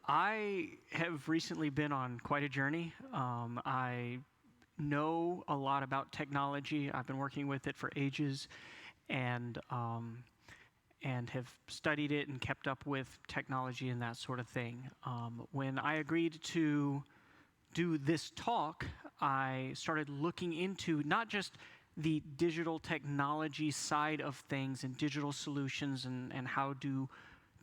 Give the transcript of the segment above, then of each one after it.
I have recently been on quite a journey. I know a lot about technology. I've been working with it for ages, and have studied it and kept up with technology and that sort of thing. When I agreed to do this talk, I started looking into not just the digital technology side of things and digital solutions and how do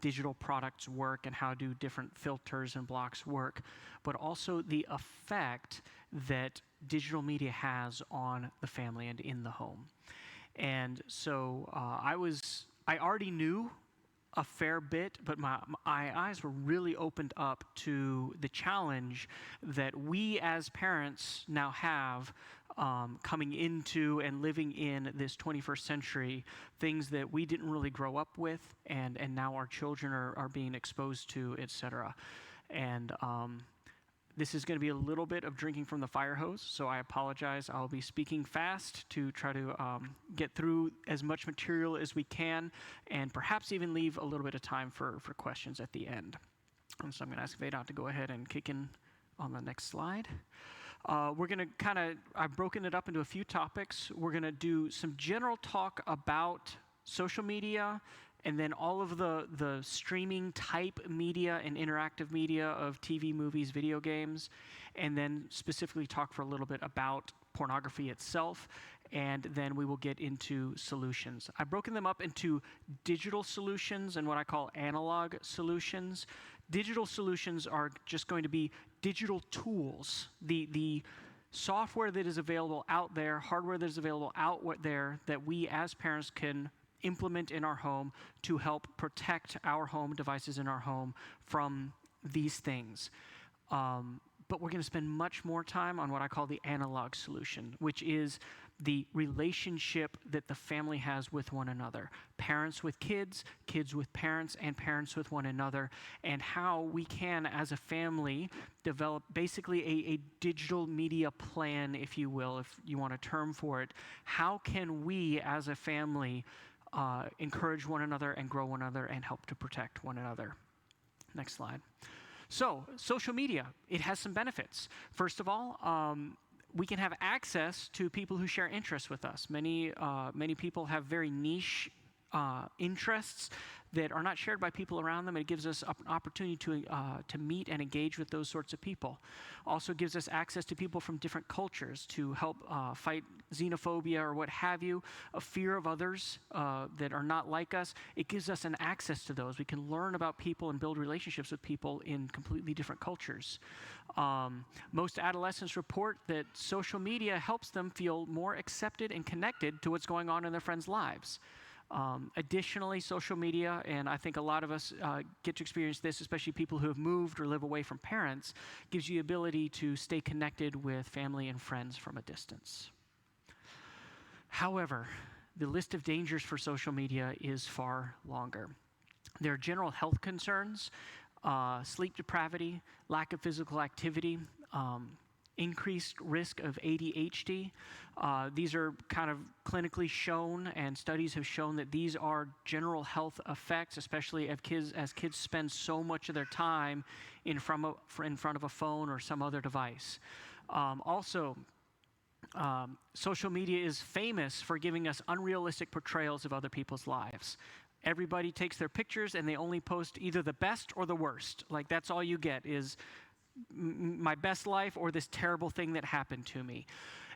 digital products work and how do different filters and blocks work, but also the effect that digital media has on the family and in the home. And so I already knew a fair bit, but my eyes were really opened up to the challenge that we as parents now have coming into and living in this 21st century, things that we didn't really grow up with, and now our children are being exposed to, etc. And this is going to be a little bit of drinking from the fire hose, so I apologize. I'll be speaking fast to try to get through as much material as we can, and perhaps even leave a little bit of time for questions at the end. And so I'm going to ask Vedant to go ahead and kick in on the next slide. We're going to I've broken it up into a few topics. We're going to do some general talk about social media, and then all of the streaming type media and interactive media of TV, movies, video games, and then specifically talk for a little bit about pornography itself, and then we will get into solutions. I've broken them up into digital solutions and what I call analog solutions. Digital solutions are just going to be digital tools, the software that is available out there, hardware that is available out there that we as parents can implement in our home to help protect our home devices in our home from these things. But we're going to spend much more time on what I call the analog solution, which is the relationship that the family has with one another. Parents with kids, kids with parents, and parents with one another, and how we can, as a family, develop basically a digital media plan, if you will, if you want a term for it. How can we, as a family, encourage one another and grow one another and help to protect one another? Next slide. So, social media, it has some benefits. First of all, we can have access to people who share interests with us. Many people have very niche interests that are not shared by people around them. It gives us an opportunity to meet and engage with those sorts of people. Also gives us access to people from different cultures to help fight xenophobia or what have you, a fear of others that are not like us. It gives us an access to those. We can learn about people and build relationships with people in completely different cultures. Most adolescents report that social media helps them feel more accepted and connected to what's going on in their friends' lives. Additionally, social media, and I think a lot of us get to experience this, especially people who have moved or live away from parents, gives you the ability to stay connected with family and friends from a distance. However, the list of dangers for social media is far longer. There are general health concerns, sleep depravity, lack of physical activity, increased risk of ADHD. These are kind of clinically shown, and studies have shown that these are general health effects, especially as kids spend so much of their time in front of a phone or some other device. Social media is famous for giving us unrealistic portrayals of other people's lives. Everybody takes their pictures and they only post either the best or the worst. Like, that's all you get is my best life or this terrible thing that happened to me.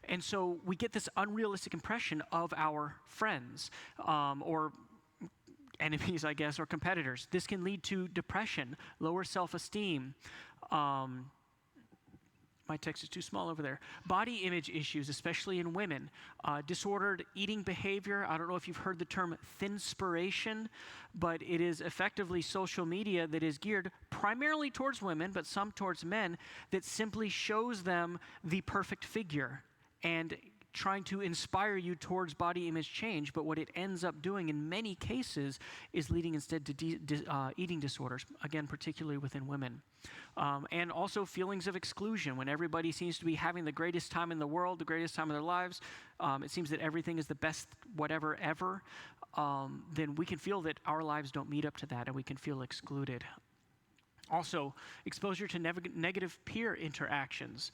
And so we get this unrealistic impression of our friends or enemies, I guess, or competitors. This can lead to depression, lower self-esteem. My text is too small over there. Body image issues, especially in women. Disordered eating behavior. I don't know if you've heard the term thinspiration, but it is effectively social media that is geared primarily towards women, but some towards men, that simply shows them the perfect figure and trying to inspire you towards body image change. But what it ends up doing in many cases is leading instead to eating disorders, again, particularly within women. And also feelings of exclusion. When everybody seems to be having the greatest time in the world, the greatest time of their lives, it seems that everything is the best whatever ever, then we can feel that our lives don't meet up to that and we can feel excluded. Also, exposure to negative peer interactions.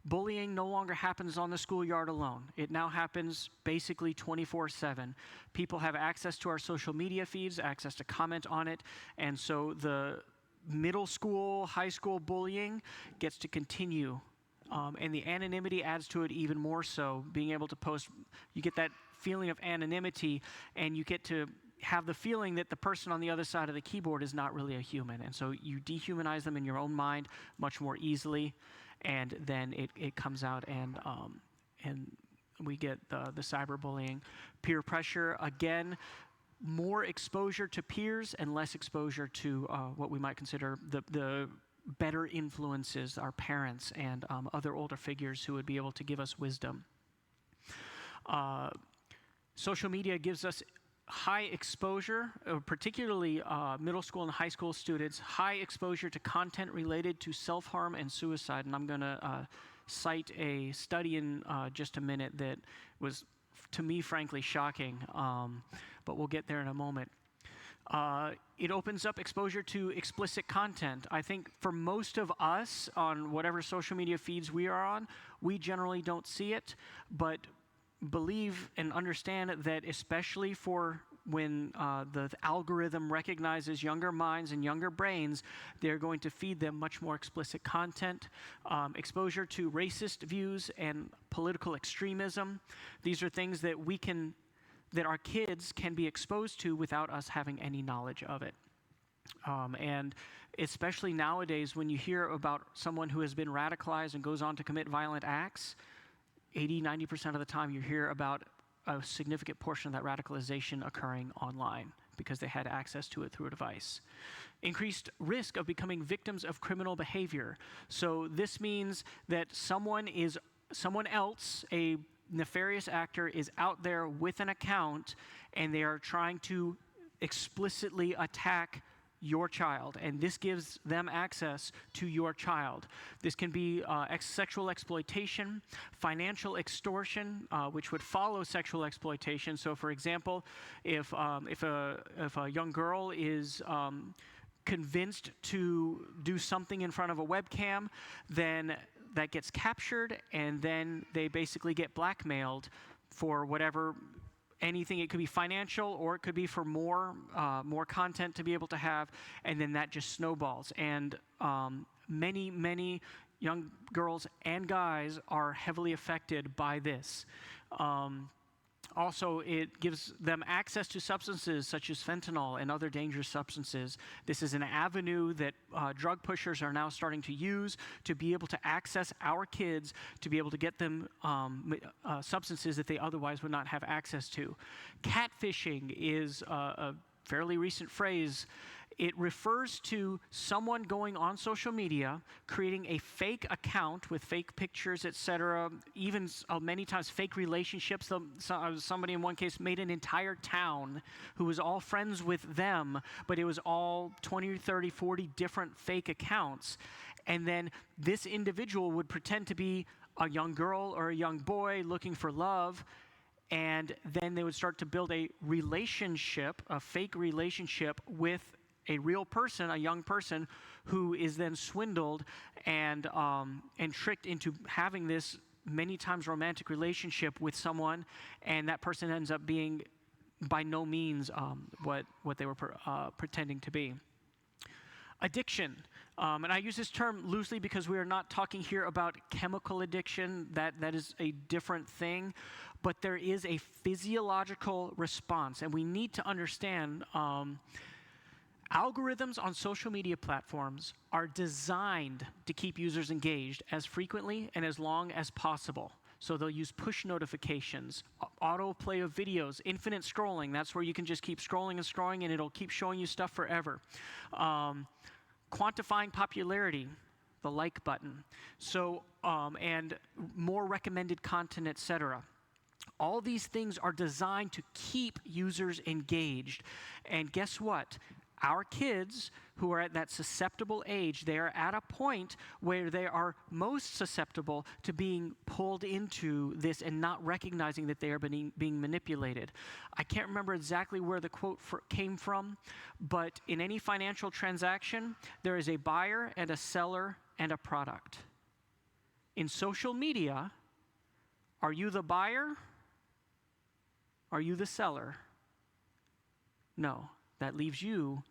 Bullying no longer happens on the schoolyard alone. It now happens basically 24/7. People have access to our social media feeds, access to comment on it, and so the middle school, high school bullying gets to continue. And the anonymity adds to it even more so. Being able to post, you get that feeling of anonymity, and you get to have the feeling that the person on the other side of the keyboard is not really a human. And so you dehumanize them in your own mind much more easily, and then it comes out, and we get the cyberbullying. Peer pressure, again, more exposure to peers and less exposure to what we might consider the better influences, our parents and other older figures who would be able to give us wisdom. Social media gives us high exposure, particularly middle school and high school students, high exposure to content related to self-harm and suicide. And I'm going to cite a study in just a minute that was, to me, frankly, shocking, but we'll get there in a moment. It opens up exposure to explicit content. I think for most of us, on whatever social media feeds we are on, we generally don't see it, but believe and understand that especially for when the algorithm recognizes younger minds and younger brains, they're going to feed them much more explicit content. Exposure to racist views and political extremism. These are things that that our kids can be exposed to without us having any knowledge of it. And especially nowadays, when you hear about someone who has been radicalized and goes on to commit violent acts, 80-90% of the time you hear about a significant portion of that radicalization occurring online because they had access to it through a device. Increased risk of becoming victims of criminal behavior. So this means that someone else, a nefarious actor, is out there with an account, and they are trying to explicitly attack your child, and this gives them access to your child. This can be sexual exploitation, financial extortion, which would follow sexual exploitation. So, for example, if a young girl is convinced to do something in front of a webcam, then that gets captured, and then they basically get blackmailed for whatever. Anything. It could be financial, or it could be for more content to be able to have, and then that just snowballs. And many young girls and guys are heavily affected by this. Also, it gives them access to substances such as fentanyl and other dangerous substances. This is an avenue that drug pushers are now starting to use to be able to access our kids, to be able to get them substances that they otherwise would not have access to. Catfishing is a fairly recent phrase. It refers to someone going on social media, creating a fake account with fake pictures, etc., even many times fake relationships. Somebody in one case made an entire town who was all friends with them, but it was all 20, 30, 40 different fake accounts. And then this individual would pretend to be a young girl or a young boy looking for love, and then they would start to build a relationship, a fake relationship with a real person, a young person, who is then swindled and tricked into having this many times romantic relationship with someone, and that person ends up being by no means what they were pretending to be. Addiction. And I use this term loosely because we are not talking here about chemical addiction. That is a different thing. But there is a physiological response, and we need to understand algorithms on social media platforms are designed to keep users engaged as frequently and as long as possible. So they'll use push notifications, autoplay of videos, infinite scrolling. That's where you can just keep scrolling and scrolling, and it'll keep showing you stuff forever. Quantifying popularity, the like button. So, and more recommended content, etc. All these things are designed to keep users engaged. And guess what? Our kids who are at that susceptible age, they are at a point where they are most susceptible to being pulled into this and not recognizing that they are being manipulated. I can't remember exactly where the quote came from, but in any financial transaction, there is a buyer and a seller and a product. In social media, are you the buyer? Are you the seller? No, that leaves you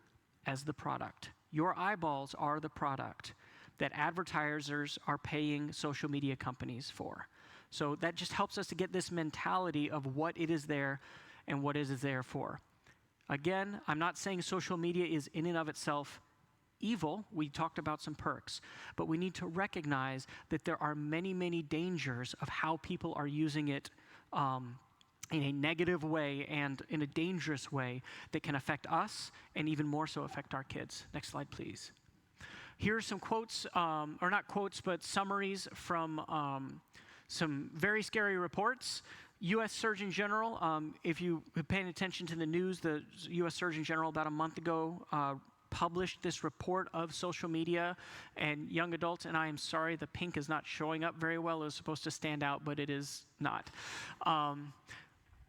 as the product. Your eyeballs are the product that advertisers are paying social media companies for. So that just helps us to get this mentality of what it is there and what it is there for. Again, I'm not saying social media is in and of itself evil. We talked about some perks, but we need to recognize that there are many, many dangers of how people are using it in a negative way and in a dangerous way that can affect us and even more so affect our kids. Next slide, please. Here are some quotes, or not quotes, but summaries from some very scary reports. U.S. Surgeon General, if you have paying attention to the news, the U.S. Surgeon General about a month ago published this report of social media and young adults, and I am sorry the pink is not showing up very well. It was supposed to stand out, but it is not.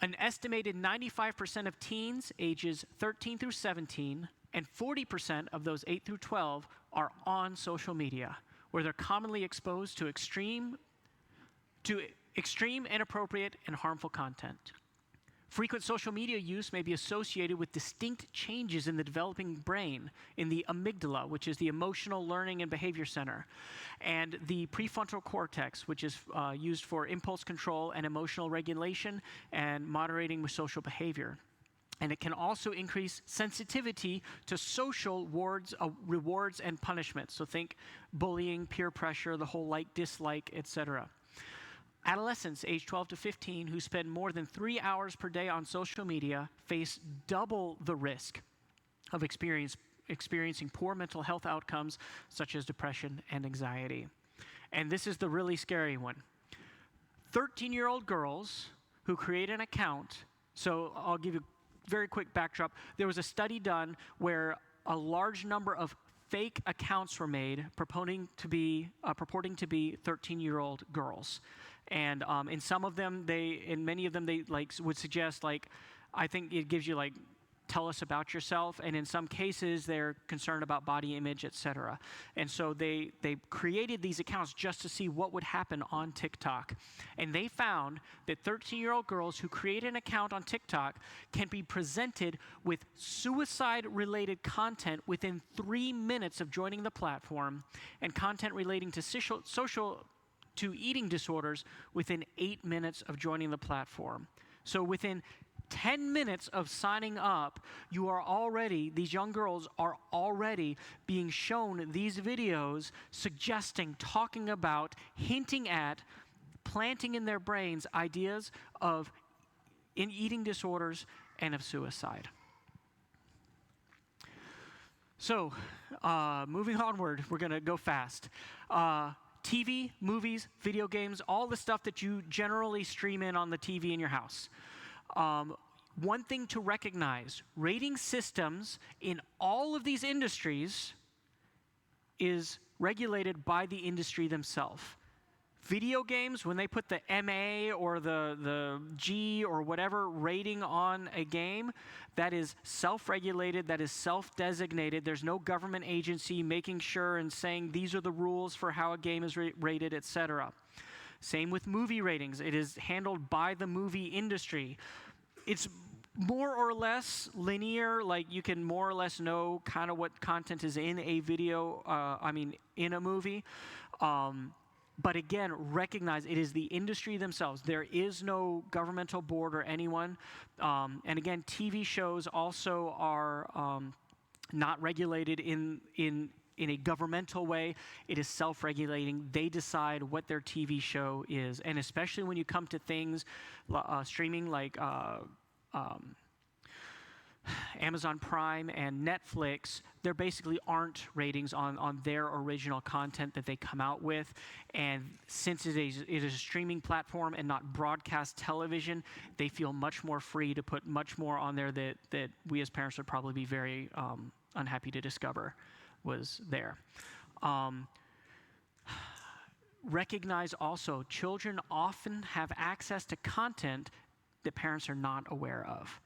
An estimated 95% of teens ages 13 through 17 and 40% of those 8 through 12 are on social media, where they're commonly exposed to extreme, inappropriate, and harmful content. Frequent social media use may be associated with distinct changes in the developing brain, in the amygdala, which is the emotional learning and behavior center, and the prefrontal cortex, which is used for impulse control and emotional regulation and moderating with social behavior. And it can also increase sensitivity to social rewards and punishments. So think bullying, peer pressure, the whole like, dislike, etc. Adolescents aged 12 to 15 who spend more than 3 hours per day on social media face double the risk of experiencing poor mental health outcomes such as depression and anxiety. And this is the really scary one. 13-year-old girls who create an account, so I'll give you a very quick backdrop. There was a study done where a large number of fake accounts were made purporting to be 13-year-old girls. And in some of them, in many of them, they would suggest I think it gives you tell us about yourself. And in some cases, they're concerned about body image, etc. And so they created these accounts just to see what would happen on TikTok. And they found that 13-year-old girls who create an account on TikTok can be presented with suicide-related content within 3 minutes of joining the platform, and content relating to eating disorders within 8 minutes of joining the platform. So within 10 minutes of signing up, these young girls are already being shown these videos suggesting, talking about, hinting at, planting in their brains ideas of eating disorders and of suicide. So, moving onward, we're going to go fast. TV, movies, video games, all the stuff that you generally stream in on the TV in your house. One thing to recognize, rating systems in all of these industries is regulated by the industry themselves. Video games, when they put the MA or the G or whatever rating on a game, that is self-regulated, that is self-designated. There's no government agency making sure and saying these are the rules for how a game is rated, etc. Same with movie ratings. It is handled by the movie industry. It's more or less linear, you can more or less know kind of what content is in a video, in a movie. But again, recognize it is the industry themselves. There is no governmental board or anyone. And again, TV shows also are not regulated in a governmental way. It is self-regulating. They decide what their TV show is. And especially when you come to things streaming like Amazon Prime and Netflix, there basically aren't ratings on their original content that they come out with. And since it is a streaming platform and not broadcast television, they feel much more free to put much more on there that we as parents would probably be very unhappy to discover was there. Recognize also, children often have access to content that parents are not aware of.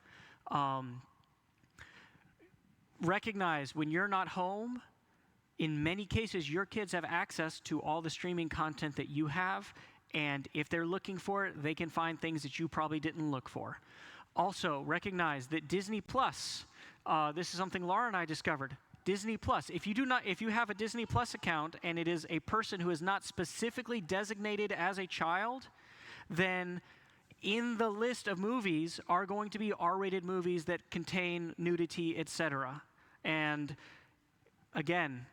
Recognize when you're not home, in many cases, your kids have access to all the streaming content that you have, and if they're looking for it, they can find things that you probably didn't look for. Also, recognize that Disney Plus, this is something Laura and I discovered. Disney Plus, if you have a Disney Plus account and it is a person who is not specifically designated as a child, then in the list of movies are going to be R-rated movies that contain nudity, etc. And again,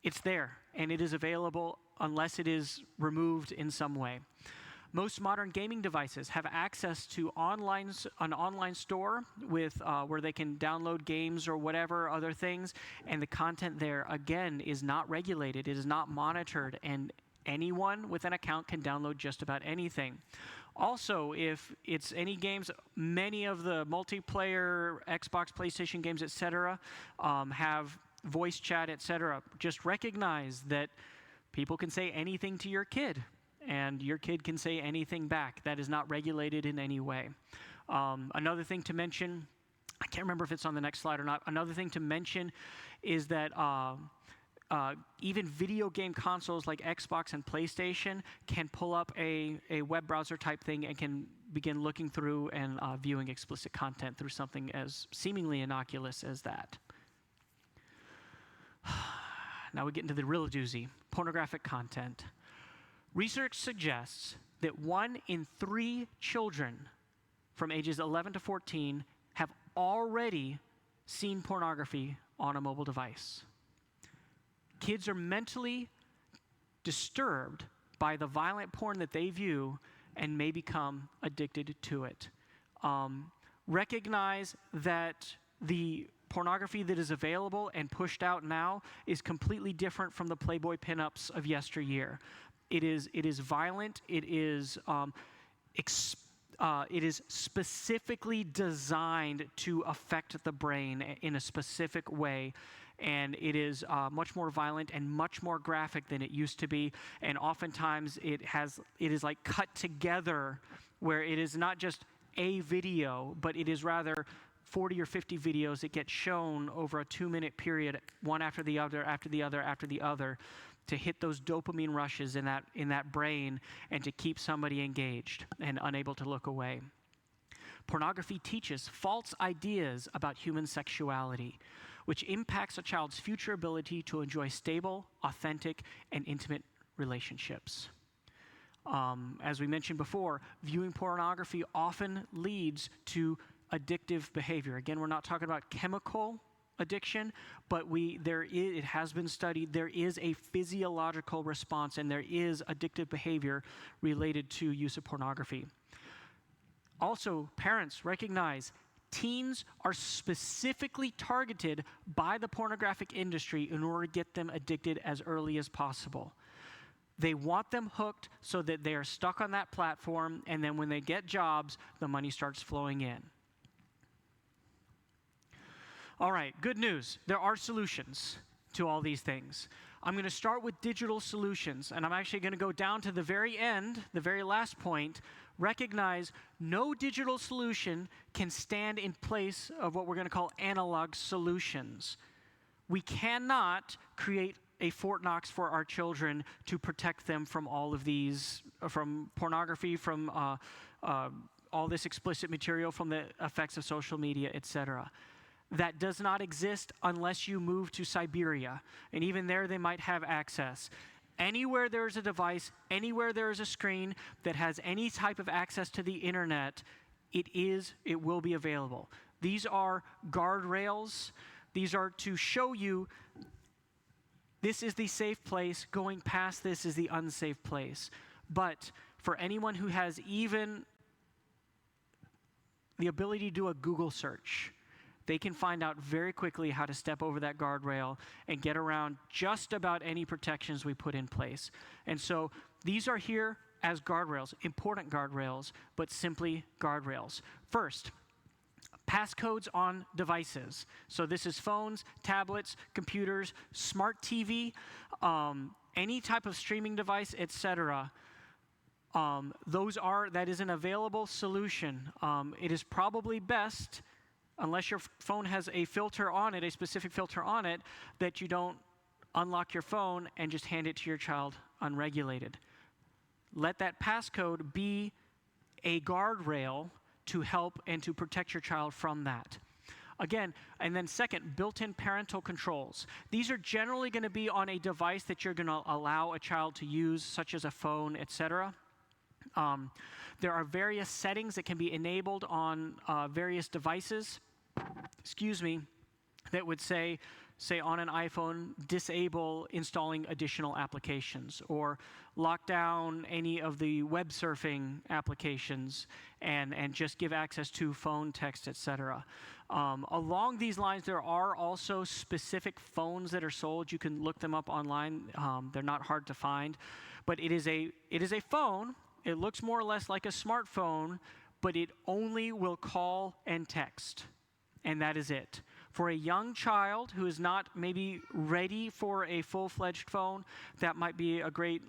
it's there, and it is available unless it is removed in some way. Most modern gaming devices have access to an online store with where they can download games or whatever other things, and the content there, again, is not regulated. It is not monitored, and anyone with an account can download just about anything. Also, if it's any games, many of the multiplayer Xbox, PlayStation games, etc., have voice chat, etc. Just recognize that people can say anything to your kid, and your kid can say anything back. That is not regulated in any way. Another thing to mention, I can't remember if it's on the next slide or not. Another thing to mention is that even video game consoles like Xbox and PlayStation can pull up a web browser type thing and can begin looking through and viewing explicit content through something as seemingly innocuous as that. Now we get into the real doozy, pornographic content. Research suggests that 1 in 3 children from ages 11 to 14 have already seen pornography on a mobile device. Kids are mentally disturbed by the violent porn that they view and may become addicted to it. Recognize that the pornography that is available and pushed out now is completely different from the Playboy pinups of yesteryear. It is violent. It is specifically designed to affect the brain in a specific way, and it is much more violent and much more graphic than it used to be. And oftentimes it is like cut together, where it is not just a video, but it is rather 40 or 50 videos that get shown over a 2-minute period, one after the other, after the other, after the other, to hit those dopamine rushes in that brain and to keep somebody engaged and unable to look away. Pornography teaches false ideas about human sexuality, which impacts a child's future ability to enjoy stable, authentic, and intimate relationships. As we mentioned before, viewing pornography often leads to addictive behavior. Again, we're not talking about chemical addiction, but it has been studied, there is a physiological response and there is addictive behavior related to use of pornography. Also, parents recognize teens are specifically targeted by the pornographic industry in order to get them addicted as early as possible. They want them hooked so that they are stuck on that platform, and then when they get jobs, the money starts flowing in. All right, good news. There are solutions to all these things. I'm going to start with digital solutions, and I'm actually going to go down to the very end, the very last point. Recognize no digital solution can stand in place of what we're going to call analog solutions. We cannot create a Fort Knox for our children to protect them from all of these, from pornography, from all this explicit material, from the effects of social media, etc. That does not exist unless you move to Siberia. And even there, they might have access. Anywhere there is a device, anywhere there is a screen that has any type of access to the internet, it will be available. These are guardrails. These are to show you this is the safe place, going past this is the unsafe place. But for anyone who has even the ability to do a Google search, they can find out very quickly how to step over that guardrail and get around just about any protections we put in place. And so these are here as guardrails, important guardrails, but simply guardrails. First, Passcodes on devices. So this is phones, tablets, computers, smart TV, any type of streaming device, etc. That is an available solution. It is probably best, unless your phone has a filter on it, a specific filter on it, that you don't unlock your phone and just hand it to your child unregulated. Let that passcode be a guardrail to help and to protect your child from that. Again, and then second, built-in parental controls. These are generally going to be on a device that you're going to allow a child to use, such as a phone, etc. There are various settings that can be enabled on various devices, that would say on an iPhone, disable installing additional applications, or lock down any of the web surfing applications and just give access to phone, text, etc. Along these lines, there are also specific phones that are sold. You can look them up online. They're not hard to find. But it is a phone. It looks more or less like a smartphone, but it only will call and text. And that is it. For a young child who is not maybe ready for a full-fledged phone, that might be a great,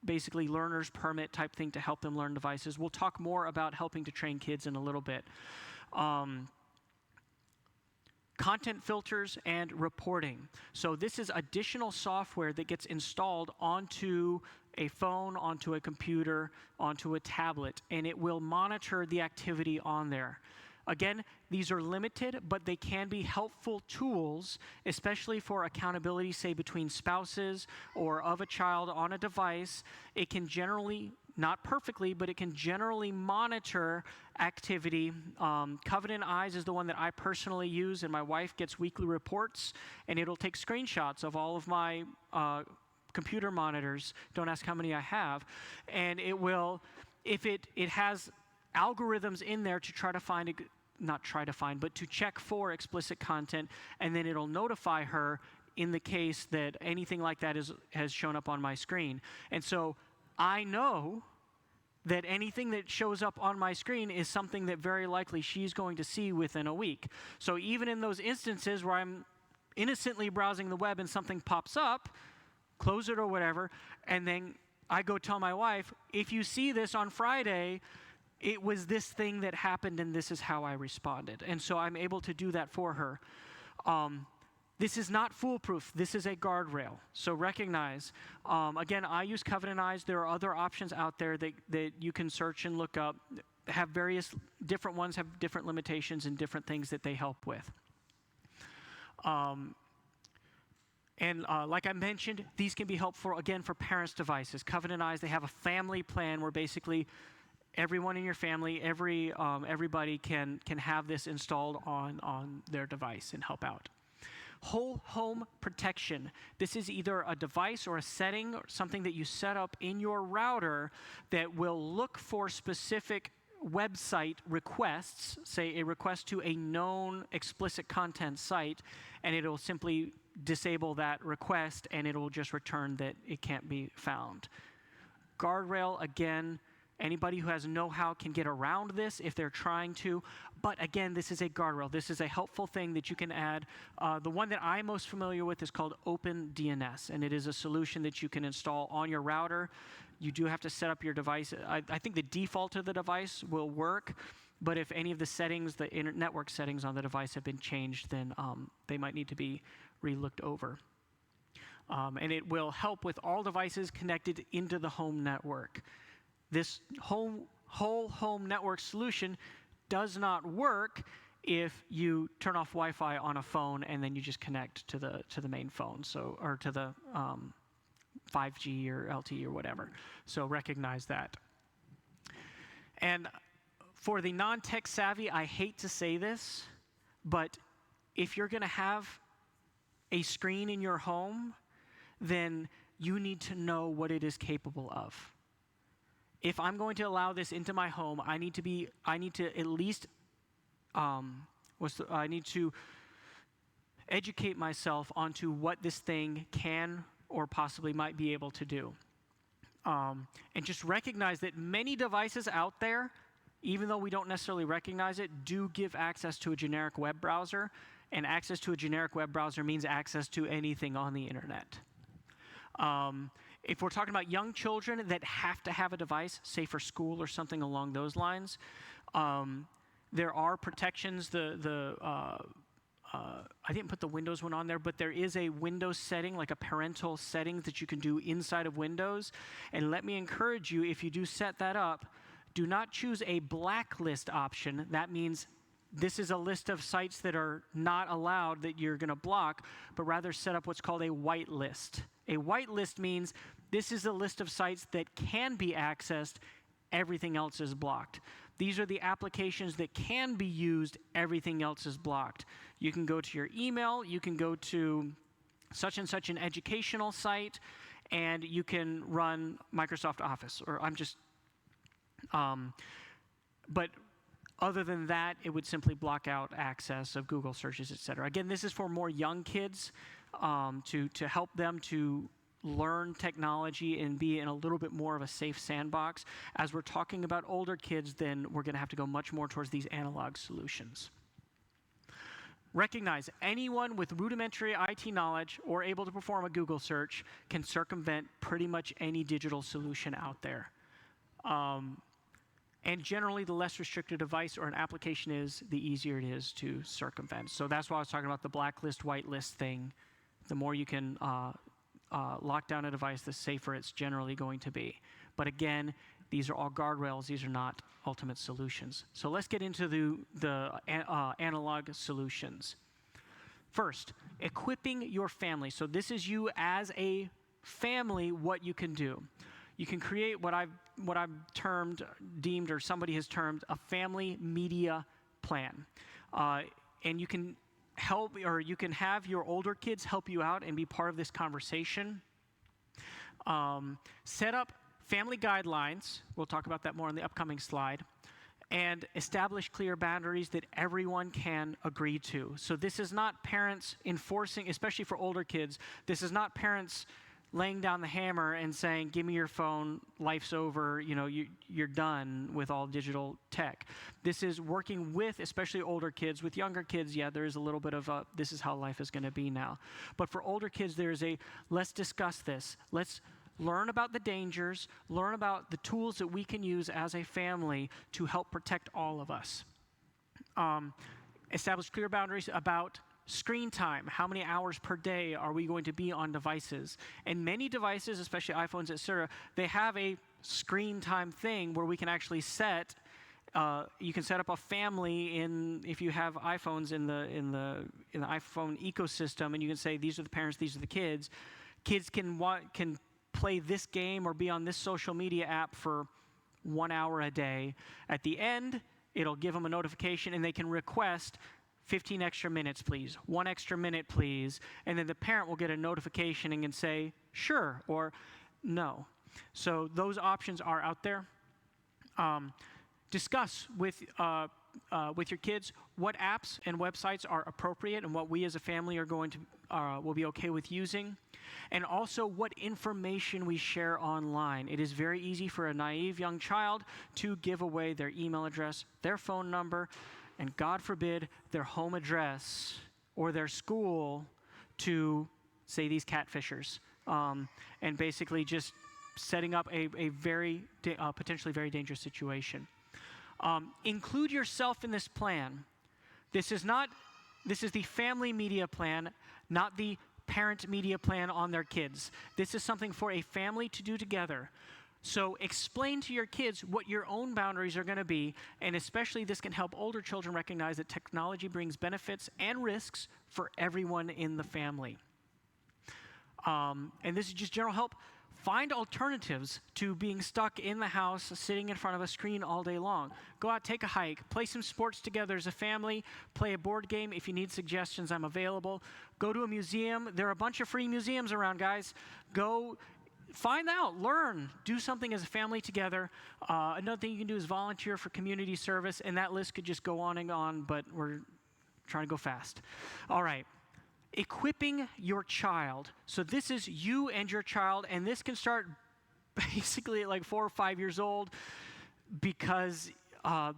basically learner's permit type thing to help them learn devices. We'll talk more about helping to train kids in a little bit. Content filters and reporting. So this is additional software that gets installed onto a phone, onto a computer, onto a tablet, and it will monitor the activity on there. Again, these are limited, but they can be helpful tools, especially for accountability, say, between spouses or of a child on a device. It can generally, not perfectly, but it can generally monitor activity. Covenant Eyes is the one that I personally use, and my wife gets weekly reports, and it'll take screenshots of all of my computer monitors. Don't ask how many I have. And it will, if it has algorithms in there to try to find, but to check for explicit content, and then it'll notify her in the case that anything like that has shown up on my screen. And so I know that anything that shows up on my screen is something that very likely she's going to see within a week. So even in those instances where I'm innocently browsing the web and something pops up, close it or whatever, and then I go tell my wife, if you see this on Friday, it was this thing that happened and this is how I responded. And so I'm able to do that for her. This is not foolproof. This is a guardrail. So recognize, again, I use Covenant Eyes. There are other options out there that you can search and look up. Have various different ones, have different limitations and different things that they help with. Like I mentioned, these can be helpful, again, for parents' devices. Covenant Eyes, they have a family plan where basically everyone in your family, everybody can have this installed on their device and help out. Whole home protection. This is either a device or a setting or something that you set up in your router that will look for specific website requests, say a request to a known explicit content site, and it'll simply disable that request and it'll just return that it can't be found. Guardrail, again, anybody who has know-how can get around this if they're trying to, but again, this is a guardrail. This is a helpful thing that you can add. The one that I'm most familiar with is called OpenDNS, and it is a solution that you can install on your router. You do have to set up your device. I think the default of the device will work, but if any of the settings, the network settings on the device have been changed, then they might need to be re-looked over. And it will help with all devices connected into the home network. This whole home network solution does not work if you turn off Wi-Fi on a phone and then you just connect to the main phone, or to the 5G or LTE or whatever. So recognize that. And for the non-tech savvy, I hate to say this, but if you're going to have a screen in your home, then you need to know what it is capable of. If I'm going to allow this into my home, I need to at least, I need to educate myself onto what this thing can or possibly might be able to do. And just recognize that many devices out there even though we don't necessarily recognize it, do give access to a generic web browser. And access to a generic web browser means access to anything on the internet. If we're talking about young children that have to have a device, say for school or something along those lines, there are protections. I didn't put the Windows one on there, but there is a Windows setting, like a parental setting that you can do inside of Windows. And let me encourage you, if you do set that up, do not choose a blacklist option. That means this is a list of sites that are not allowed that you're going to block, but rather set up what's called a whitelist. A whitelist means this is a list of sites that can be accessed, everything else is blocked. These are the applications that can be used, everything else is blocked. You can go to your email, you can go to such and such an educational site, and you can run Microsoft Office, or but other than that, it would simply block out access of Google searches, et cetera. Again, this is for more young kids to help them to learn technology and be in a little bit more of a safe sandbox. As we're talking about older kids, then we're going to have to go much more towards these analog solutions. Recognize anyone with rudimentary IT knowledge or able to perform a Google search can circumvent pretty much any digital solution out there. And generally, the less restricted a device or an application is, the easier it is to circumvent. So that's why I was talking about the blacklist, whitelist thing. The more you can lock down a device, the safer it's generally going to be. But again, these are all guardrails. These are not ultimate solutions. So let's get into the analog solutions. First, equipping your family. So this is you as a family, what you can do. You can create what I've deemed, or somebody has termed, a family media plan. And you can help, or you can have your older kids help you out and be part of this conversation. Set up family guidelines. We'll talk about that more on the upcoming slide. And establish clear boundaries that everyone can agree to. So this is not parents enforcing, especially for older kids, this is not parents laying down the hammer and saying, give me your phone, life's over, you're done with all digital tech. This is working with, especially older kids. With younger kids, yeah, there is a little bit of a, this is how life is going to be now. But for older kids, there's a, let's discuss this. Let's learn about the dangers, learn about the tools that we can use as a family to help protect all of us. Establish clear boundaries about screen time. How many hours per day are we going to be on devices? And many devices, especially iPhones, etc., they have a screen time thing where we can actually set. You can set up a family if you have iPhones in the iPhone ecosystem, and you can say these are the parents, these are the kids. Kids can play this game or be on this social media app for 1 hour a day. At the end, it'll give them a notification, and they can request 15 extra minutes, please. 1 extra minute, please. And then the parent will get a notification and can say, sure, or no. So those options are out there. Discuss with your kids what apps and websites are appropriate and what we as a family are going to will be okay with using. And also what information we share online. It is very easy for a naive young child to give away their email address, their phone number, and God forbid, their home address or their school to, say, these catfishers, and basically just setting up a potentially very dangerous situation. Include yourself in this plan. This is the family media plan, not the parent media plan on their kids. This is something for a family to do together. So explain to your kids what your own boundaries are going to be, and especially this can help older children recognize that technology brings benefits and risks for everyone in the family. And this is just general help. Find alternatives to being stuck in the house, sitting in front of a screen all day long. Go out, take a hike, play some sports together as a family, play a board game. If you need suggestions, I'm available. Go to a museum. There are a bunch of free museums around, guys. Go find out, learn, do something as a family together. Another thing you can do is volunteer for community service, and that list could just go on and on, but we're trying to go fast. All right. Equipping your child. So this is you and your child, and this can start basically at like 4 or 5 years old, because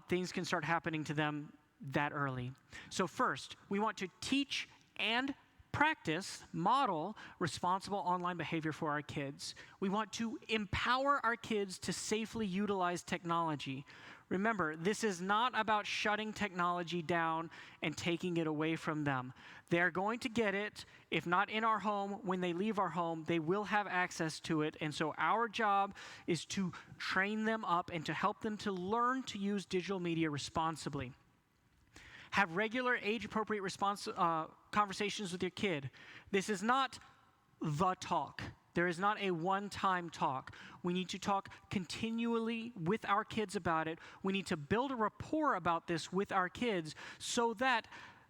things can start happening to them that early. So first, we want to teach and practice, model responsible online behavior for our kids. We want to empower our kids to safely utilize technology. Remember, this is not about shutting technology down and taking it away from them. They're going to get it. If not in our home, when they leave our home, they will have access to it. And so our job is to train them up and to help them to learn to use digital media responsibly. Have regular age-appropriate conversations with your kid. This is not the talk. There is not a one-time talk. We need to talk continually with our kids about it. We need to build a rapport about this with our kids so that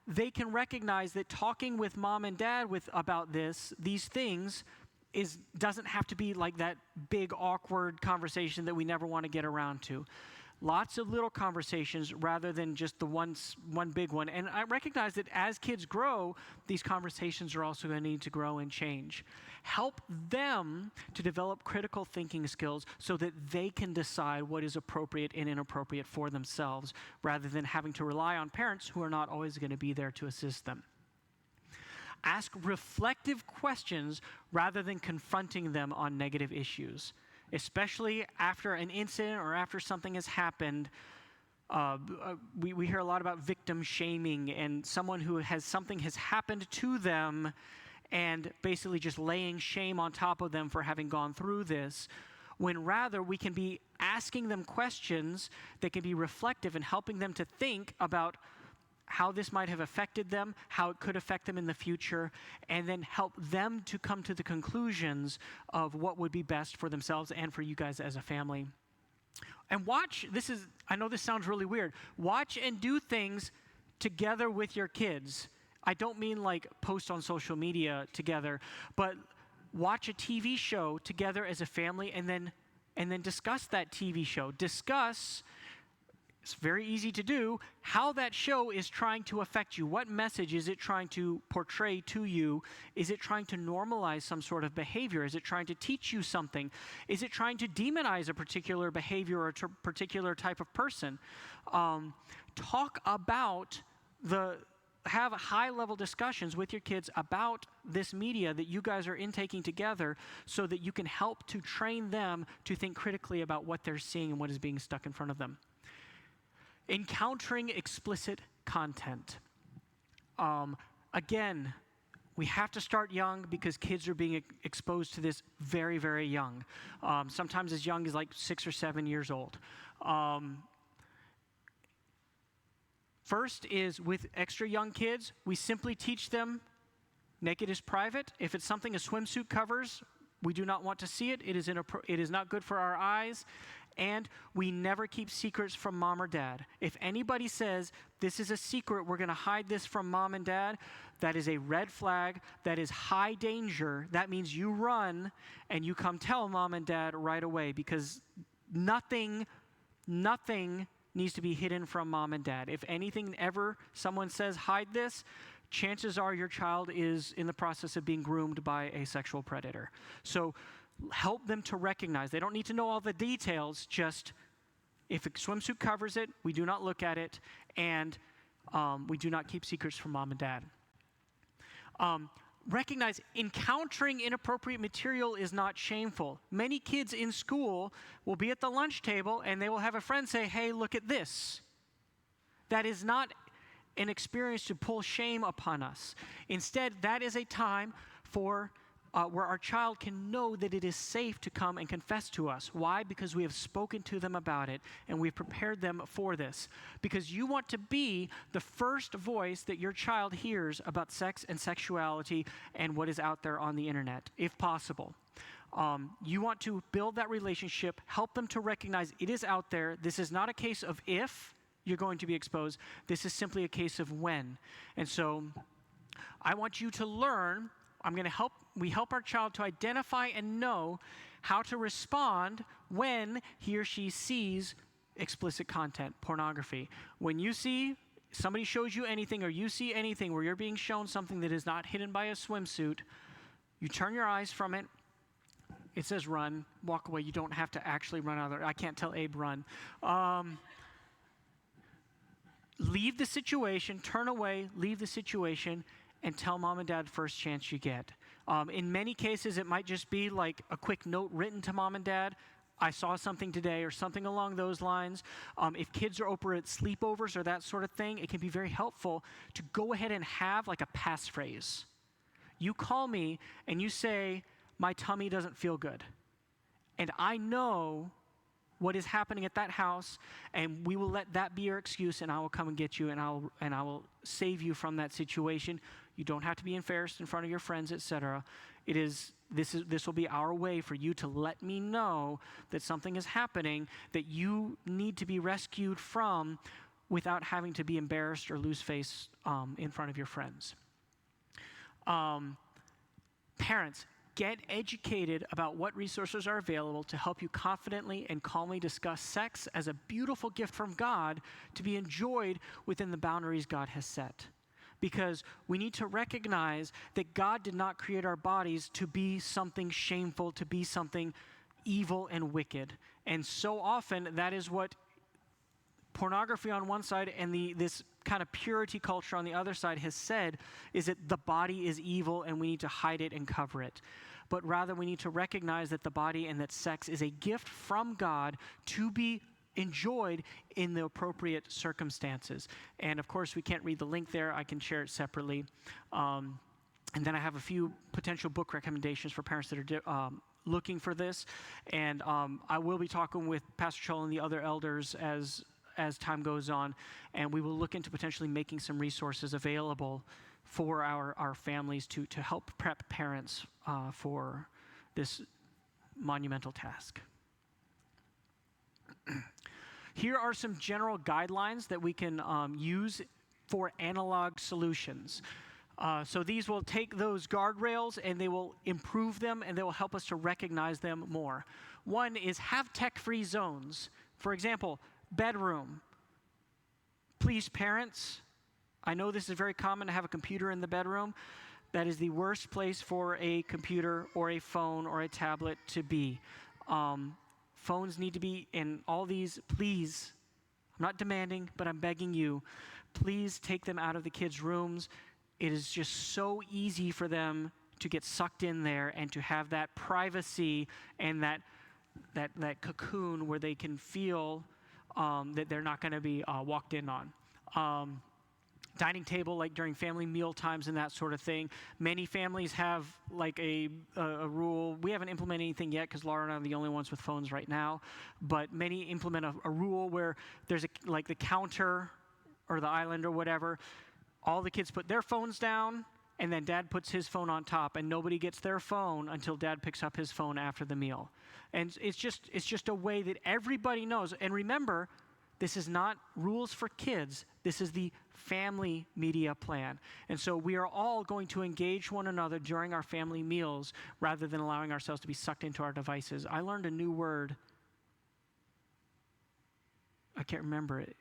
they can recognize that talking with mom and dad about these things, doesn't have to be like that big, awkward conversation that we never want to get around to. Lots of little conversations rather than just the one big one. And I recognize that as kids grow, these conversations are also going to need to grow and change. Help them to develop critical thinking skills so that they can decide what is appropriate and inappropriate for themselves, rather than having to rely on parents who are not always going to be there to assist them. Ask reflective questions rather than confronting them on negative issues. Especially after an incident or after something has happened, we hear a lot about victim shaming and someone who something has happened to them and basically just laying shame on top of them for having gone through this, when rather we can be asking them questions that can be reflective and helping them to think about how this might have affected them, how it could affect them in the future, and then help them to come to the conclusions of what would be best for themselves and for you guys as a family. And I know this sounds really weird, watch and do things together with your kids. I don't mean like post on social media together, but watch a TV show together as a family and then discuss that TV show. It's very easy to do, how that show is trying to affect you. What message is it trying to portray to you? Is it trying to normalize some sort of behavior? Is it trying to teach you something? Is it trying to demonize a particular behavior or a particular type of person? Have high-level discussions with your kids about this media that you guys are intaking together so that you can help to train them to think critically about what they're seeing and what is being stuck in front of them. Encountering explicit content. Again, we have to start young because kids are being exposed to this very, very young. Sometimes as young as like 6 or 7 years old. First is with extra young kids, we simply teach them naked is private. If it's something a swimsuit covers, we do not want to see it. It is not good for our eyes. And we never keep secrets from mom or dad. If anybody says, this is a secret, we're going to hide this from mom and dad, that is a red flag. That is high danger. That means you run and you come tell mom and dad right away, because nothing needs to be hidden from mom and dad. If anything ever someone says hide this, chances are your child is in the process of being groomed by a sexual predator. So help them to recognize. They don't need to know all the details, just if a swimsuit covers it, we do not look at it, and we do not keep secrets from mom and dad. Recognize encountering inappropriate material is not shameful. Many kids in school will be at the lunch table and they will have a friend say, hey, look at this. That is not an experience to pull shame upon us. Instead, that is a time for where our child can know that it is safe to come and confess to us. Why? Because we have spoken to them about it and we've prepared them for this. Because you want to be the first voice that your child hears about sex and sexuality and what is out there on the internet, if possible. You want to build that relationship, help them to recognize it is out there. This is not a case of if you're going to be exposed. This is simply a case of when. And so I want you to learn. We help our child to identify and know how to respond when he or she sees explicit content, pornography. When somebody shows you anything or you see anything where you're being shown something that is not hidden by a swimsuit, you turn your eyes from it. It says run, walk away. You don't have to actually run out of there. I can't tell Abe run. leave the situation, turn away, leave the situation, and tell mom and dad first chance you get. In many cases, it might just be like a quick note written to mom and dad. I saw something today, or something along those lines. If kids are over at sleepovers or that sort of thing, it can be very helpful to go ahead and have like a passphrase. You call me and you say, my tummy doesn't feel good. And I know what is happening at that house, and we will let that be your excuse, and I will come and get you, and I will save you from that situation. You don't have to be embarrassed in front of your friends, etc. This will be our way for you to let me know that something is happening that you need to be rescued from without having to be embarrassed or lose face in front of your friends. Parents, get educated about what resources are available to help you confidently and calmly discuss sex as a beautiful gift from God to be enjoyed within the boundaries God has set. Because we need to recognize that God did not create our bodies to be something shameful, to be something evil and wicked. And so often that is what pornography on one side and this kind of purity culture on the other side has said, is that the body is evil and we need to hide it and cover it. But rather we need to recognize that the body and that sex is a gift from God to be enjoyed in the appropriate circumstances. And of course, we can't read the link there. I can share it separately. And then I have a few potential book recommendations for parents that are looking for this. And I will be talking with Pastor Choll and the other elders as time goes on, and we will look into potentially making some resources available for our families to help prep parents for this monumental task. Here are some general guidelines that we can use for analog solutions. So these will take those guardrails and they will improve them, and they will help us to recognize them more. One is have tech-free zones. For example, bedroom. Please, parents, I know this is very common to have a computer in the bedroom. That is the worst place for a computer or a phone or a tablet to be. Phones need to be in all these. Please, I'm not demanding, but I'm begging you, please take them out of the kids' rooms. It is just so easy for them to get sucked in there and to have that privacy and that cocoon where they can feel that they're not going to be walked in on. Dining table, like during family meal times and that sort of thing. Many families have like a rule. We haven't implemented anything yet because Laura and I are the only ones with phones right now. But many implement a rule where there's like the counter or the island or whatever. All the kids put their phones down, and then dad puts his phone on top, and nobody gets their phone until dad picks up his phone after the meal. And it's just a way that everybody knows. And remember, this is not rules for kids. This is the family media plan. And so we are all going to engage one another during our family meals rather than allowing ourselves to be sucked into our devices. I learned a new word. I can't remember it.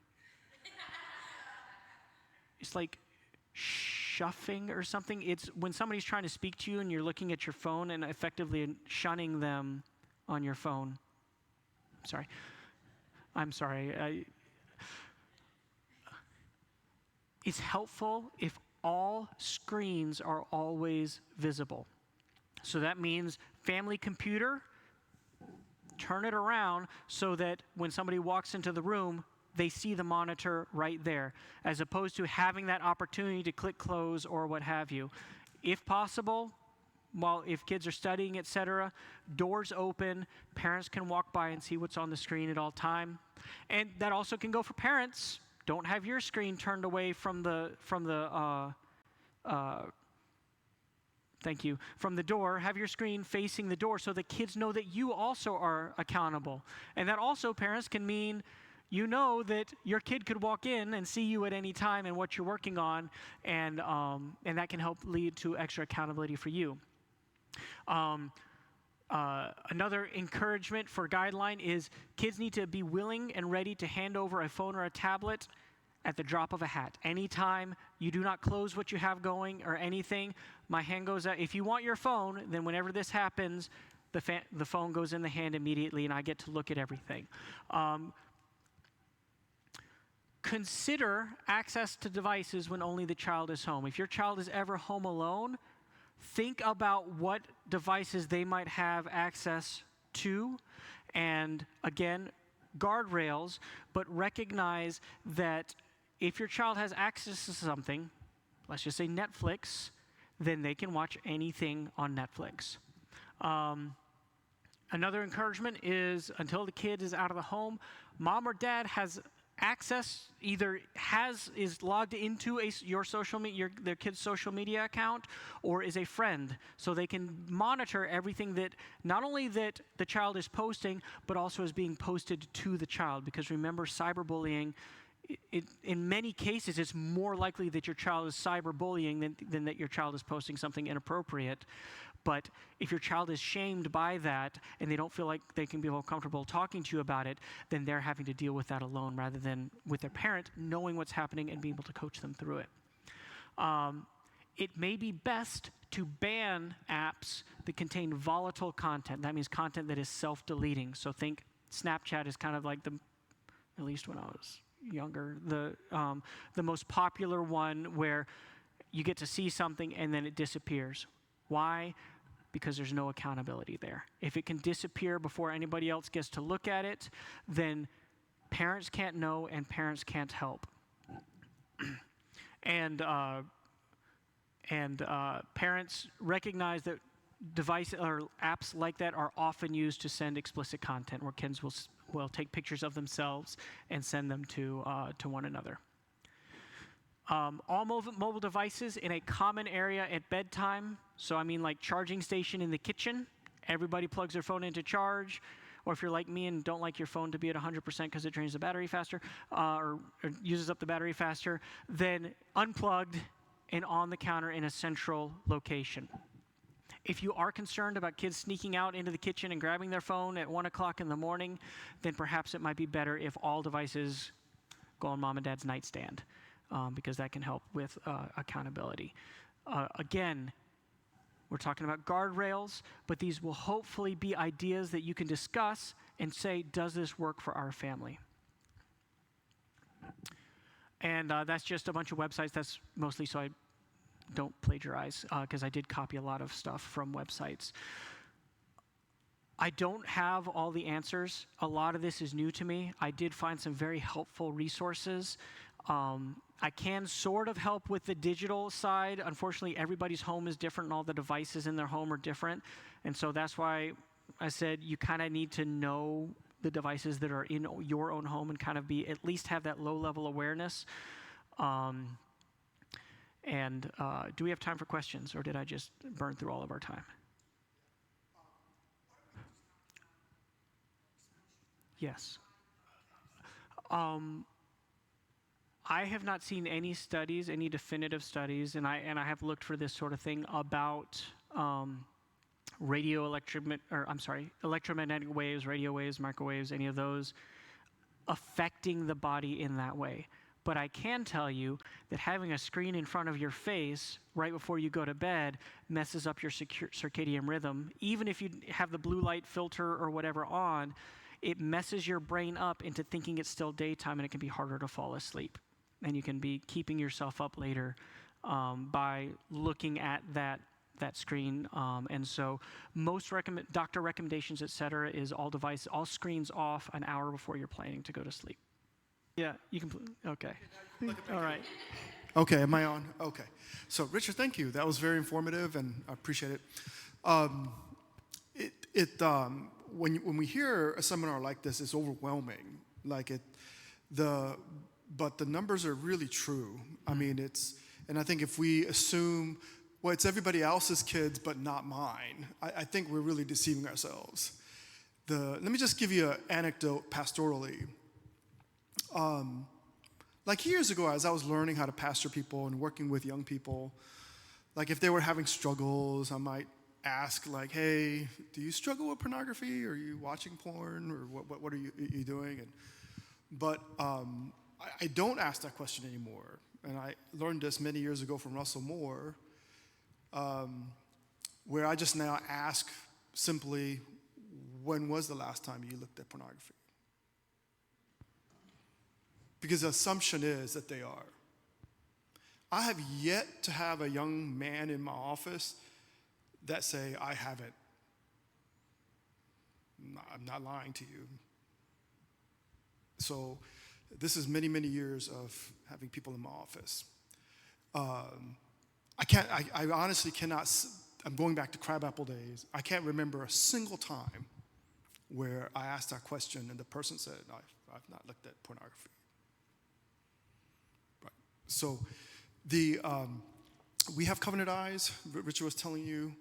It's like shuffing or something. It's when somebody's trying to speak to you and you're looking at your phone and effectively shunning them on your phone. I'm sorry. It's helpful if all screens are always visible. So that means family computer, turn it around so that when somebody walks into the room, they see the monitor right there, as opposed to having that opportunity to click close or what have you. If possible, if kids are studying, etc., doors open, parents can walk by and see what's on the screen at all time. And that also can go for parents. Don't have your screen turned away from the door. Have your screen facing the door so that kids know that you also are accountable. And that also, parents, can mean you know that your kid could walk in and see you at any time and what you're working on, and that can help lead to extra accountability for you. Another encouragement for guideline is kids need to be willing and ready to hand over a phone or a tablet at the drop of a hat. Anytime you do not close what you have going or anything, my hand goes out. If you want your phone, then whenever this happens, the phone goes in the hand immediately and I get to look at everything. consider access to devices when only the child is home. If your child is ever home alone, think about what devices they might have access to. And again, guardrails, but recognize that if your child has access to something, let's just say Netflix, then they can watch anything on Netflix. Another encouragement is until the kid is out of the home, mom or dad has access, is logged into your social media, their kid's social media account, or is a friend, so they can monitor everything that not only that the child is posting, but also is being posted to the child. Because remember, cyberbullying, in many cases, it's more likely that your child is cyberbullying than that your child is posting something inappropriate. But if your child is shamed by that and they don't feel like they can be comfortable talking to you about it, then they're having to deal with that alone rather than with their parent knowing what's happening and being able to coach them through it. It may be best to ban apps that contain volatile content. That means content that is self-deleting. So think Snapchat is kind of like at least when I was younger, the most popular one where you get to see something and then it disappears. Why? Because there's no accountability there. If it can disappear before anybody else gets to look at it, then parents can't know and parents can't help. and parents recognize that devices or apps like that are often used to send explicit content, where kids will take pictures of themselves and send them to one another. All mobile devices in a common area at bedtime. So I mean like charging station in the kitchen. Everybody plugs their phone into charge. Or if you're like me and don't like your phone to be at 100% because it drains the battery faster or uses up the battery faster, then unplugged and on the counter in a central location. If you are concerned about kids sneaking out into the kitchen and grabbing their phone at 1 o'clock in the morning, then perhaps it might be better if all devices go on mom and dad's nightstand. Because that can help with accountability. Again, we're talking about guardrails, but these will hopefully be ideas that you can discuss and say, does this work for our family? And that's just a bunch of websites. That's mostly so I don't plagiarize, because I did copy a lot of stuff from websites. I don't have all the answers. A lot of this is new to me. I did find some very helpful resources. I can sort of help with the digital side. Unfortunately, everybody's home is different and all the devices in their home are different. And so that's why I said you kind of need to know the devices that are in your own home and kind of at least have that low-level awareness. Do we have time for questions, or did I just burn through all of our time? Yes. I have not seen any studies, any definitive studies, and I have looked for this sort of thing about electromagnetic waves, radio waves, microwaves, any of those affecting the body in that way. But I can tell you that having a screen in front of your face right before you go to bed messes up your circadian rhythm. Even if you have the blue light filter or whatever on, it messes your brain up into thinking it's still daytime, and it can be harder to fall asleep. And you can be keeping yourself up later by looking at that screen. And so most doctor recommendations, et cetera, is all screens off an hour before you're planning to go to sleep. Yeah, you can, okay. All right. Okay, am I on? Okay. So Richard, thank you. That was very informative, and I appreciate it. When we hear a seminar like this, it's overwhelming. But the numbers are really true. I mean, and I think if we assume, well, it's everybody else's kids, but not mine, I think we're really deceiving ourselves. Let me just give you an anecdote pastorally. Like years ago, as I was learning how to pastor people and working with young people, like if they were having struggles, I might ask, like, hey, do you struggle with pornography? Are you watching porn? Or what are you doing? But I don't ask that question anymore. And I learned this many years ago from Russell Moore, where I just now ask simply, when was the last time you looked at pornography? because the assumption is that they are. I have yet to have a young man in my office that say, I haven't. I'm not lying to you. So this is many, many years of having people in my office. I honestly cannot, I'm going back to crabapple days. I can't remember a single time where I asked that question and the person said, no, I've not looked at pornography. Right. So we have covenant eyes. Richard was telling you,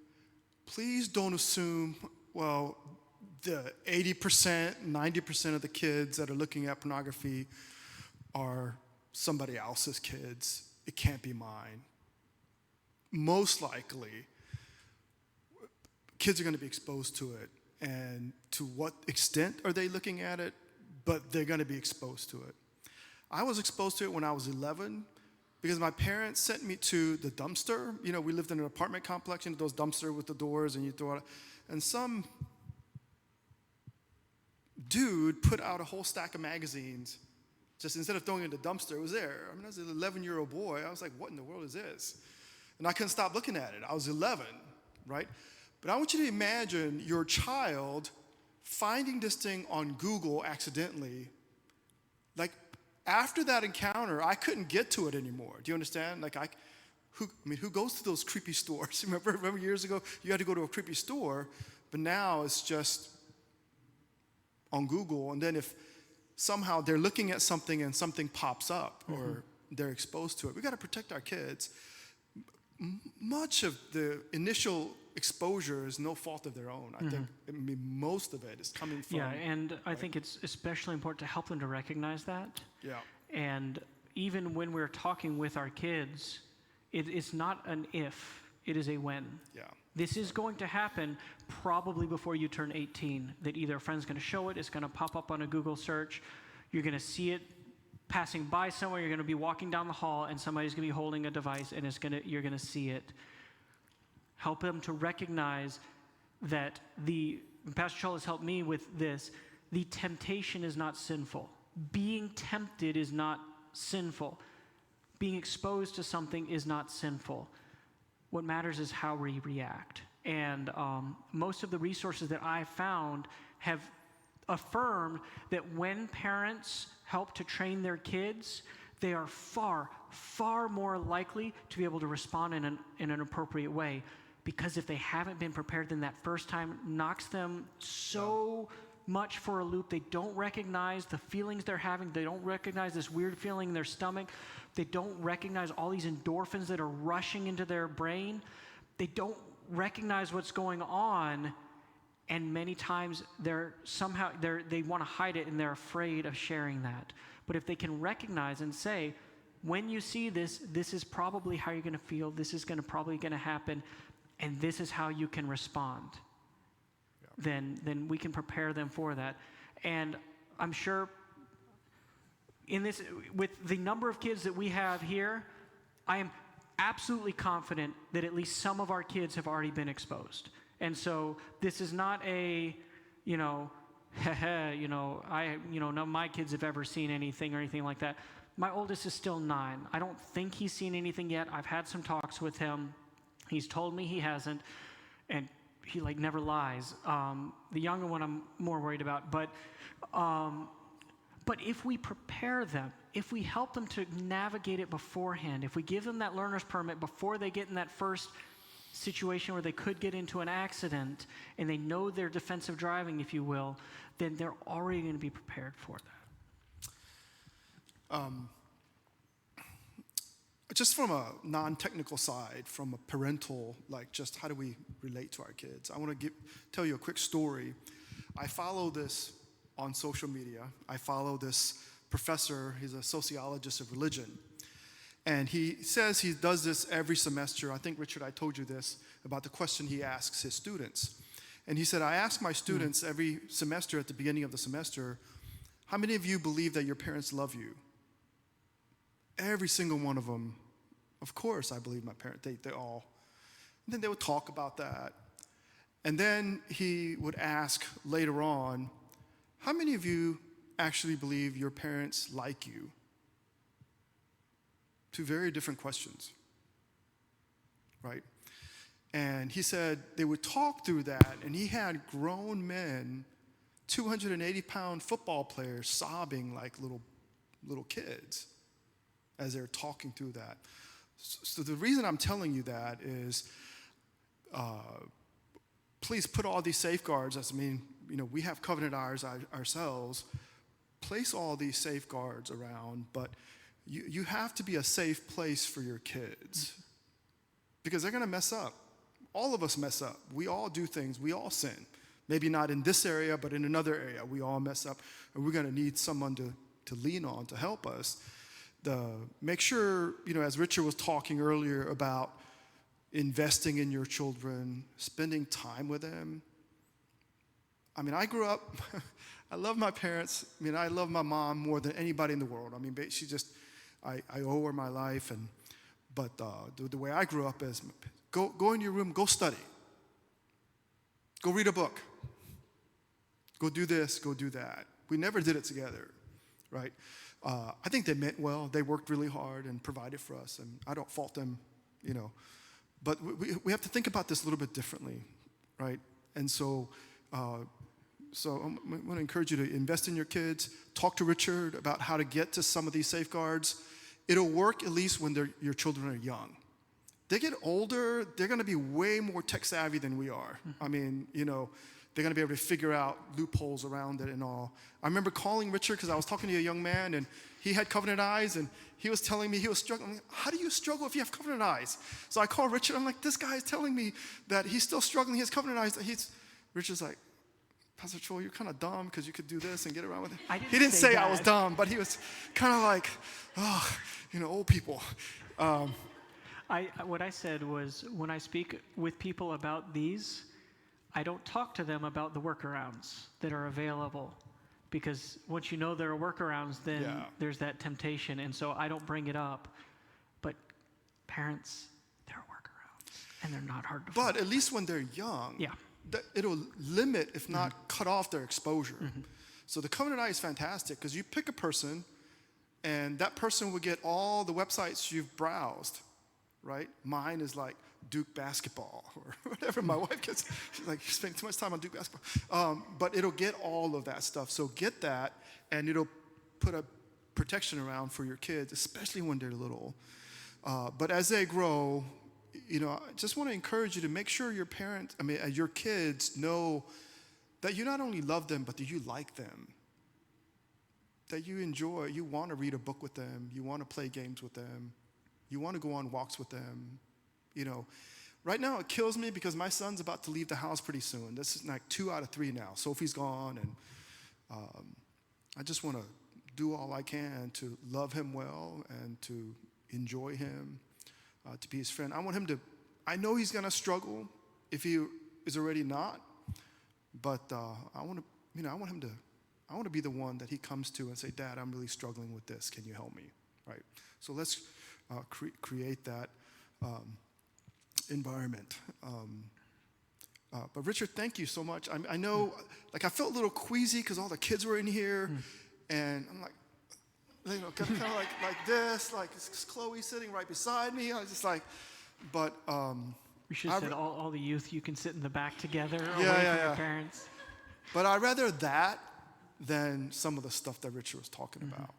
please don't assume, well, the 80%, 90% of the kids that are looking at pornography are somebody else's kids. It can't be mine. Most likely, kids are going to be exposed to it. And to what extent are they looking at it? But they're going to be exposed to it. I was exposed to it when I was 11 because my parents sent me to the dumpster. You know, we lived in an apartment complex, you know, those dumpsters with the doors, and you throw it. And some dude put out a whole stack of magazines. Just instead of throwing it in the dumpster, it was there. I mean, as an 11-year-old boy, I was like, what in the world is this? And I couldn't stop looking at it. I was 11, right? But I want you to imagine your child finding this thing on Google accidentally. Like, after that encounter, I couldn't get to it anymore. Do you understand? Like, who goes to those creepy stores? Remember years ago, you had to go to a creepy store, but now it's just on Google. And then if somehow they're looking at something and something pops up or they're exposed to it, we got to protect our kids. Much of the initial exposure is no fault of their own. I think most of it is coming from. Yeah, and I think it's especially important to help them to recognize that. Yeah. And even when we're talking with our kids, it's not an if, it is a when. Yeah. This is going to happen probably before you turn 18, that either a friend's going to show it, it's going to pop up on a Google search, you're going to see it passing by somewhere, you're going to be walking down the hall, and somebody's going to be holding a device, and you're going to see it. Help them to recognize that Pastor Charles has helped me with this, the temptation is not sinful. Being tempted is not sinful. Being exposed to something is not sinful. What matters is how we react. And most of the resources that I found have affirmed that when parents help to train their kids, they are far, far more likely to be able to respond in an appropriate way. Because if they haven't been prepared, then that first time knocks them so much for a loop. They don't recognize the feelings they're having. They don't recognize this weird feeling in their stomach. They don't recognize all these endorphins that are rushing into their brain. They don't recognize what's going on. And many times they want to hide it and they're afraid of sharing that. But if they can recognize and say, when you see this, this is probably how you're going to feel. This is probably going to happen. And this is how you can respond. Yeah. Then we can prepare them for that. And I'm sure with the number of kids that we have here, I am absolutely confident that at least some of our kids have already been exposed. And so this is not none of my kids have ever seen anything or anything like that. My oldest is still 9. I don't think he's seen anything yet. I've had some talks with him. He's told me he hasn't, and he never lies. The younger one I'm more worried about, but if we prepare them, if we help them to navigate it beforehand, if we give them that learner's permit before they get in that first situation where they could get into an accident, and they know their defensive driving, if you will, then they're already going to be prepared for that. Just from a non-technical side, from a parental, just how do we relate to our kids? I want to tell you a quick story. I follow this on social media. I follow this professor. He's a sociologist of religion. And he says he does this every semester. I think, Richard, I told you this about the question he asks his students. And he said, I ask my students every semester at the beginning of the semester, how many of you believe that your parents love you? Every single one of them, of course, I believe my parents, they all. And then they would talk about that. And then he would ask later on, how many of you actually believe your parents like you? Two very different questions, right? And he said they would talk through that, and he had grown men, 280-pound football players, sobbing like little kids as they're talking through that. So the reason I'm telling you that is, please put all these safeguards. We have covenant eyes ourselves. Place all these safeguards around, but you have to be a safe place for your kids, because they're going to mess up. All of us mess up. We all do things. We all sin. Maybe not in this area, but in another area. We all mess up, and we're going to need someone to lean on to help us. Make sure, as Richard was talking earlier about investing in your children, spending time with them. I grew up, I love my parents. I love my mom more than anybody in the world. She just, I owe her my life. But the way I grew up is, go in your room, go study. Go read a book. Go do this, go do that. We never did it together, right? I think they meant well. They worked really hard and provided for us, and I don't fault them, But we have to think about this a little bit differently, right? And so I want to encourage you to invest in your kids. Talk to Richard about how to get to some of these safeguards. It'll work at least when your children are young. They get older, they're going to be way more tech savvy than we are. They're going to be able to figure out loopholes around it and all. I remember calling Richard because I was talking to a young man, and he had covenant eyes, and he was telling me he was struggling. I'm like, how do you struggle if you have covenant eyes? So I called Richard. I'm like, this guy is telling me that he's still struggling. He has covenant eyes. Richard's like, Pastor Troy, you're kind of dumb because you could do this and get around with it. He didn't say I was dumb, but he was kind of like, old people. What I said was, when I speak with people about these, I don't talk to them about the workarounds that are available, because once you know there are workarounds, then there's that temptation, and so I don't bring it up. But parents, there are workarounds, and they're not hard to find. But at least when they're young, it'll limit, if not cut off, their exposure. So the covenant eye is fantastic, because you pick a person, and that person will get all the websites you've browsed, right? Mine is like Duke basketball or whatever my wife gets. She's like, you're spending too much time on Duke basketball. But it'll get all of that stuff. So get that, and it'll put a protection around for your kids, especially when they're little. But as they grow, I just want to encourage you to make sure your kids know that you not only love them, but that you like them. That you enjoy, you want to read a book with them, you want to play games with them, you want to go on walks with them. Right now it kills me because my son's about to leave the house pretty soon. This is like 2 out of 3 now. Sophie's gone, and I just want to do all I can to love him well and to enjoy him, to be his friend. I know he's going to struggle if he is already not, but I want to be the one that he comes to and say, Dad, I'm really struggling with this. Can you help me? Right? So let's create that environment. But Richard, thank you so much. I know, I felt a little queasy because all the kids were in here, and I'm like, kind of like this, like it's Chloe sitting right beside me. I was just like, but we should have said all the youth, you can sit in the back together away from your parents. But I'd rather that than some of the stuff that Richard was talking about,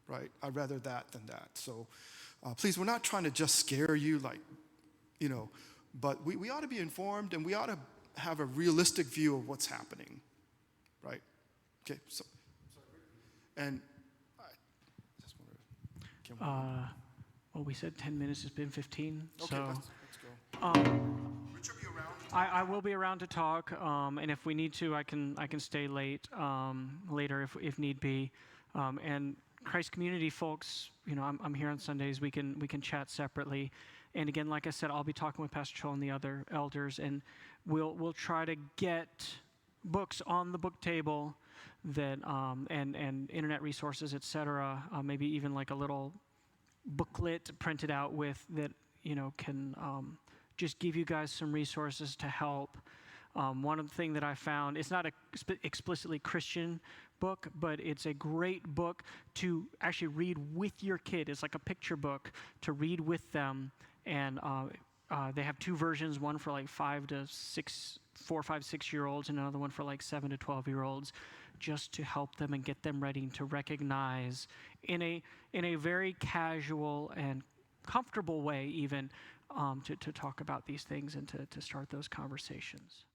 right? I'd rather that than that. So please, we're not trying to just scare you, but we ought to be informed, and we ought to have a realistic view of what's happening, right? Okay, so, and I just want to, well, we said 10 minutes, it's been 15, okay, so. let's go. Richard, be around? I will be around to talk, and if we need to, I can stay late later if need be. And Christ Community folks, I'm here on Sundays. We can chat separately. And again, like I said, I'll be talking with Pastor Cho and the other elders, and we'll try to get books on the book table that and internet resources, etc. Maybe even like a little booklet printed out with that can just give you guys some resources to help One of the things that I found, it's not a explicitly Christian book, but it's a great book to actually read with your kid. It's like a picture book to read with them, and they have two versions, one for like 4, 5, 6-year-olds, and another one for like 7 to 12-year-olds, just to help them and get them ready to recognize in a very casual and comfortable way, even to talk about these things and to start those conversations.